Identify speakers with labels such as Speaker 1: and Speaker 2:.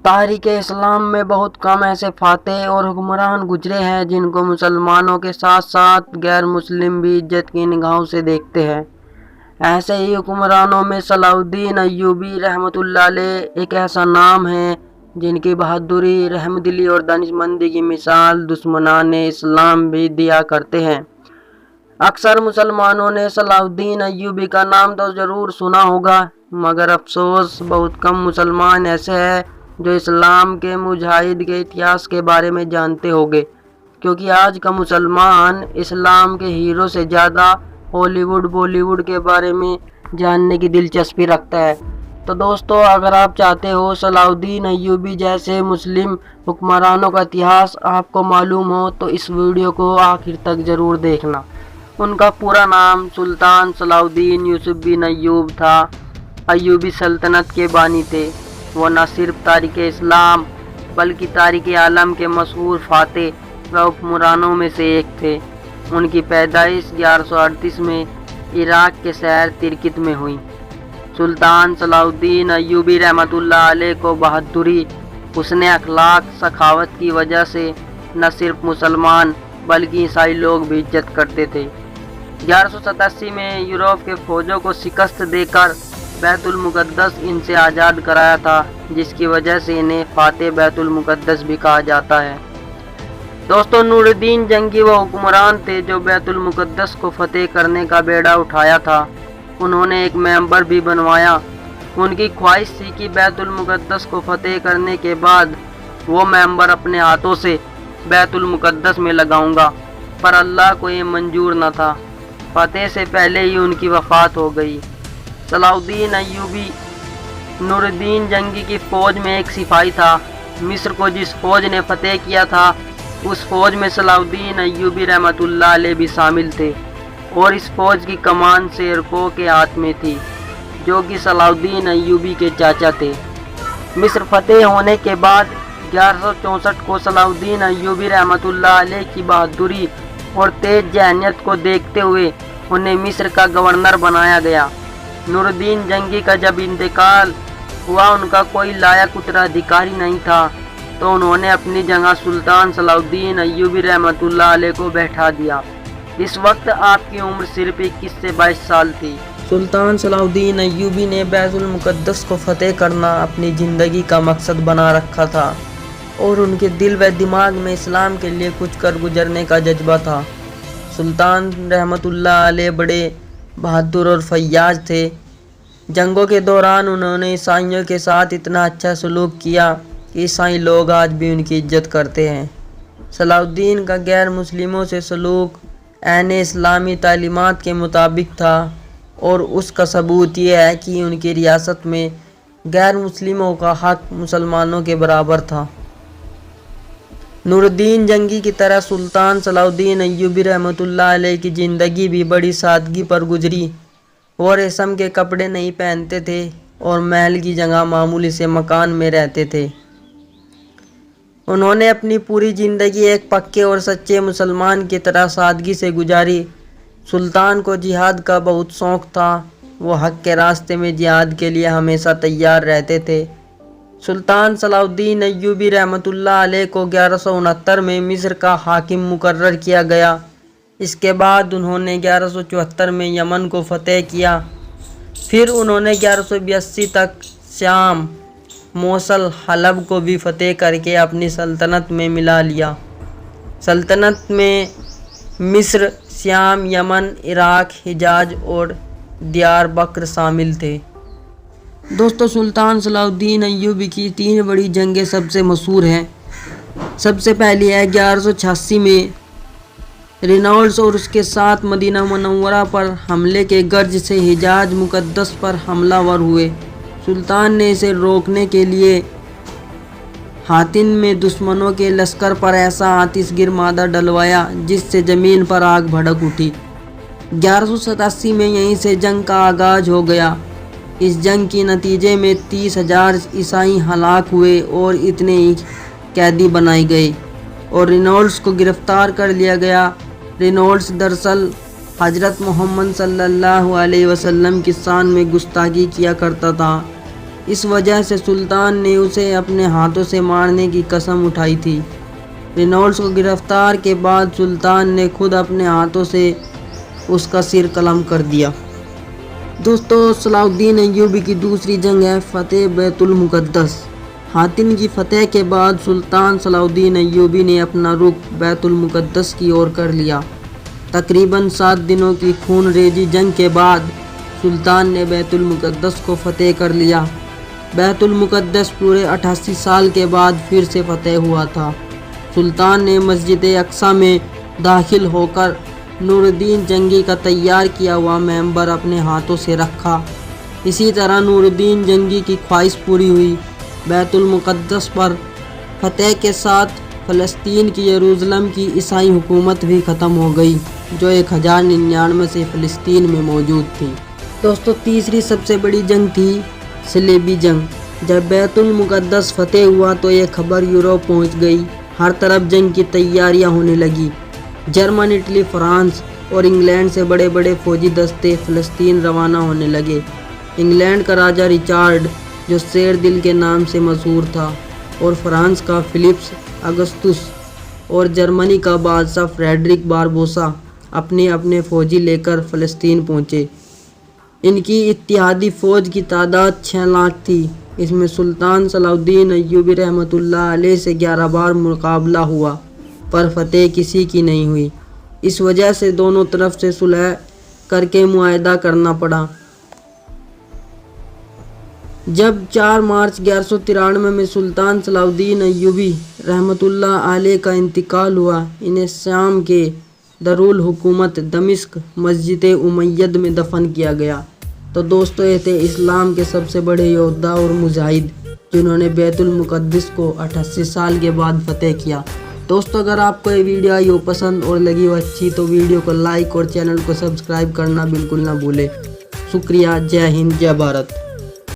Speaker 1: تاریخ اسلام میں بہت کم ایسے فاتح اور حکمران گزرے ہیں جن کو مسلمانوں کے ساتھ ساتھ غیر مسلم بھی عزت کی نگاہوں سے دیکھتے ہیں۔ ایسے ہی حکمرانوں میں صلاح الدین ایوبی رحمۃ اللہ علیہ ایک ایسا نام ہے جن کی بہادری، رحمدلی اور دانشمندی کی مثال دشمنان اسلام بھی دیا کرتے ہیں۔ اکثر مسلمانوں نے صلاح الدین ایوبی کا نام تو ضرور سنا ہوگا، مگر افسوس بہت کم مسلمان ایسے ہیں جو اسلام کے مجاہد کے اتہاس کے بارے میں جانتے ہوں گے، کیونکہ آج کا مسلمان اسلام کے ہیرو سے زیادہ ہالی ووڈ بالی ووڈ کے بارے میں جاننے کی دلچسپی رکھتا ہے۔ تو دوستو، اگر آپ چاہتے ہو صلاح الدین ایوبی جیسے مسلم حکمرانوں کا اتہاس آپ کو معلوم ہو تو اس ویڈیو کو آخر تک ضرور دیکھنا۔ ان کا پورا نام سلطان صلاح الدین یوسف بن ایوب تھا۔ ایوبی سلطنت کے بانی تھے۔ وہ نہ صرف تاریخ اسلام بلکہ تاریخ عالم کے مشہور فاتح و حکمرانوں میں سے ایک تھے۔ ان کی پیدائش 1138 میں عراق کے شہر ترکت میں ہوئی۔ سلطان صلاح الدین ایوبی رحمۃ اللہ علیہ کو بہادری، حسن اخلاق، سخاوت کی وجہ سے نہ صرف مسلمان بلکہ عیسائی لوگ بھی عزت کرتے تھے۔ 1187 میں یورپ کے فوجوں کو شکست دے کر بیت المقدس ان سے آزاد کرایا تھا، جس کی وجہ سے انہیں فاتح بیت المقدس بھی کہا جاتا ہے۔ دوستو، نور الدین جنگی وہ حکمران تھے جو بیت المقدس کو فتح کرنے کا بیڑا اٹھایا تھا۔ انہوں نے ایک منبر بھی بنوایا۔ ان کی خواہش تھی کہ بیت المقدس کو فتح کرنے کے بعد وہ منبر اپنے ہاتھوں سے بیت المقدس میں لگاؤں گا، پر اللہ کو یہ منظور نہ تھا۔ فتح سے پہلے ہی ان کی وفات ہو گئی۔ صلاح الدین ایوبی نور الدین جنگی کی فوج میں ایک سپاہی تھا۔ مصر کو جس فوج نے فتح کیا تھا اس فوج میں صلاح الدین ایوبی رحمۃ اللہ علیہ بھی شامل تھے، اور اس فوج کی کمان شیرکو کے ہاتھ میں تھی، جو کہ صلاح الدین ایوبی کے چاچا تھے۔ مصر فتح ہونے کے بعد 1164 کو صلاح الدین ایوبی رحمۃ اللہ علیہ کی بہادری اور تیز ذہنیت کو دیکھتے ہوئے انہیں مصر کا گورنر بنایا گیا۔ نور الدین جنگی کا جب انتقال ہوا، ان کا کوئی لائق اترادھیکاری نہیں تھا، تو انہوں نے اپنی جگہ سلطان صلاح الدین ایوبی رحمۃ اللہ علیہ کو بیٹھا دیا۔ اس وقت آپ کی عمر صرف 21 سے 22 سال تھی۔ سلطان صلاح الدین ایوبی نے بیت المقدس کو فتح کرنا اپنی زندگی کا مقصد بنا رکھا تھا، اور ان کے دل و دماغ میں اسلام کے لیے کچھ کر گزرنے کا جذبہ تھا۔ سلطان رحمۃ اللہ علیہ بڑے بہادر اور فیاض تھے۔ جنگوں کے دوران انہوں نے عیسائیوں کے ساتھ اتنا اچھا سلوک کیا کہ عیسائی لوگ آج بھی ان کی عزت کرتے ہیں۔ صلاح الدین کا غیر مسلموں سے سلوک عین اسلامی تعلیمات کے مطابق تھا، اور اس کا ثبوت یہ ہے کہ ان کی ریاست میں غیر مسلموں کا حق مسلمانوں کے برابر تھا۔ نور الدین جنگی کی طرح سلطان صلاح الدین ایوبی رحمۃ اللہ علیہ کی زندگی بھی بڑی سادگی پر گزری۔ وہ ریشم کے کپڑے نہیں پہنتے تھے اور محل کی جگہ معمولی سے مکان میں رہتے تھے۔ انہوں نے اپنی پوری زندگی ایک پکے اور سچے مسلمان کی طرح سادگی سے گزاری۔ سلطان کو جہاد کا بہت شوق تھا۔ وہ حق کے راستے میں جہاد کے لیے ہمیشہ تیار رہتے تھے۔ سلطان صلاح الدین ایوبی رحمۃ اللہ علیہ کو 1169 میں مصر کا حاکم مقرر کیا گیا۔ اس کے بعد انہوں نے 1174 میں یمن کو فتح کیا۔ پھر انہوں نے 1182 تک شام، موصل، حلب کو بھی فتح کر کے اپنی سلطنت میں ملا لیا۔ سلطنت میں مصر، شام، یمن، عراق، حجاز اور دیار بکر شامل تھے۔ دوستو، سلطان صلاح الدین ایوبی کی 3 بڑی جنگیں سب سے مشہور ہیں۔ سب سے پہلی ہے 1186 میں رینالڈس اور اس کے ساتھ مدینہ منورہ پر حملے کے غرض سے حجاز مقدس پر حملہ ور ہوئے۔ سلطان نے اسے روکنے کے لیے حاتن میں دشمنوں کے لشکر پر ایسا آتش گرمادہ ڈلوایا جس سے زمین پر آگ بھڑک اٹھی۔ 1187 میں یہیں سے جنگ کا آغاز ہو گیا۔ اس جنگ کے نتیجے میں 30,000 عیسائی ہلاک ہوئے اور اتنے ہی قیدی بنائے گئے اور رینالڈس کو گرفتار کر لیا گیا۔ رینالڈس دراصل حضرت محمد صلی اللہ علیہ وسلم کی شان میں گستاخی کیا کرتا تھا۔ اس وجہ سے سلطان نے اسے اپنے ہاتھوں سے مارنے کی قسم اٹھائی تھی۔ رینولڈس کو گرفتار کے بعد سلطان نے خود اپنے ہاتھوں سے اس کا سر قلم کر دیا۔ دوستو، صلاح الدین ایوبی کی دوسری جنگ ہے فتح بیت المقدس۔ حاطن کی فتح کے بعد سلطان صلاح الدین ایوبی نے اپنا رخ بیت المقدس کی اور کر لیا۔ تقریباً 7 دنوں کی خون ریزی جنگ کے بعد سلطان نے بیت المقدس کو فتح کر لیا۔ بیت المقدس پورے 88 سال کے بعد پھر سے فتح ہوا تھا۔ سلطان نے مسجد اقصیٰ میں داخل ہو کر نور الدین جنگی کا تیار کیا ہوا منبر اپنے ہاتھوں سے رکھا۔ اسی طرح نور الدین جنگی کی خواہش پوری ہوئی۔ بیت المقدس پر فتح کے ساتھ فلسطین کی یروشلم کی عیسائی حکومت بھی ختم ہو گئی، جو 1099 سے فلسطین میں موجود تھی۔ دوستو، تیسری سب سے بڑی جنگ تھی صلیبی جنگ۔ جب بیت المقدس فتح ہوا تو یہ خبر یورپ پہنچ گئی۔ ہر طرف جنگ کی تیاریاں ہونے لگی۔ جرمن، اٹلی، فرانس اور انگلینڈ سے بڑے بڑے فوجی دستے فلسطین روانہ ہونے لگے۔ انگلینڈ کا راجہ رچارڈ، جو شیر دل کے نام سے مشہور تھا، اور فرانس کا فلپس اگسطس اور جرمنی کا بادشاہ فریڈرک باربوسا اپنے اپنے فوجی لے کر فلسطین پہنچے۔ ان کی اتحادی فوج کی تعداد 6 لاکھ تھی۔ اس میں سلطان صلاح الدین ایوبی رحمۃ اللہ علیہ سے 11 بار مقابلہ ہوا، پر فتح کسی کی نہیں ہوئی۔ اس وجہ سے دونوں طرف سے صلح کر کے معاہدہ کرنا پڑا۔ جب 4 مارچ 1193 میں سلطان صلاح الدین ایوبی رحمۃ اللہ علیہ کا انتقال ہوا، انہیں شام کے دارالحکومت دمشق مسجد امید میں دفن کیا گیا۔ تو دوستو، یہ تھے اسلام کے سب سے بڑے یودھا اور مجاہد، جنہوں نے بیت المقدس کو 88 سال کے بعد فتح کیا۔ دوستو، اگر آپ کو یہ ویڈیو آئی ہو پسند اور لگی ہو اچھی تو ویڈیو کو لائک اور چینل کو سبسکرائب کرنا بالکل نہ بھولے۔ شکریہ۔ جے ہند، جے بھارت۔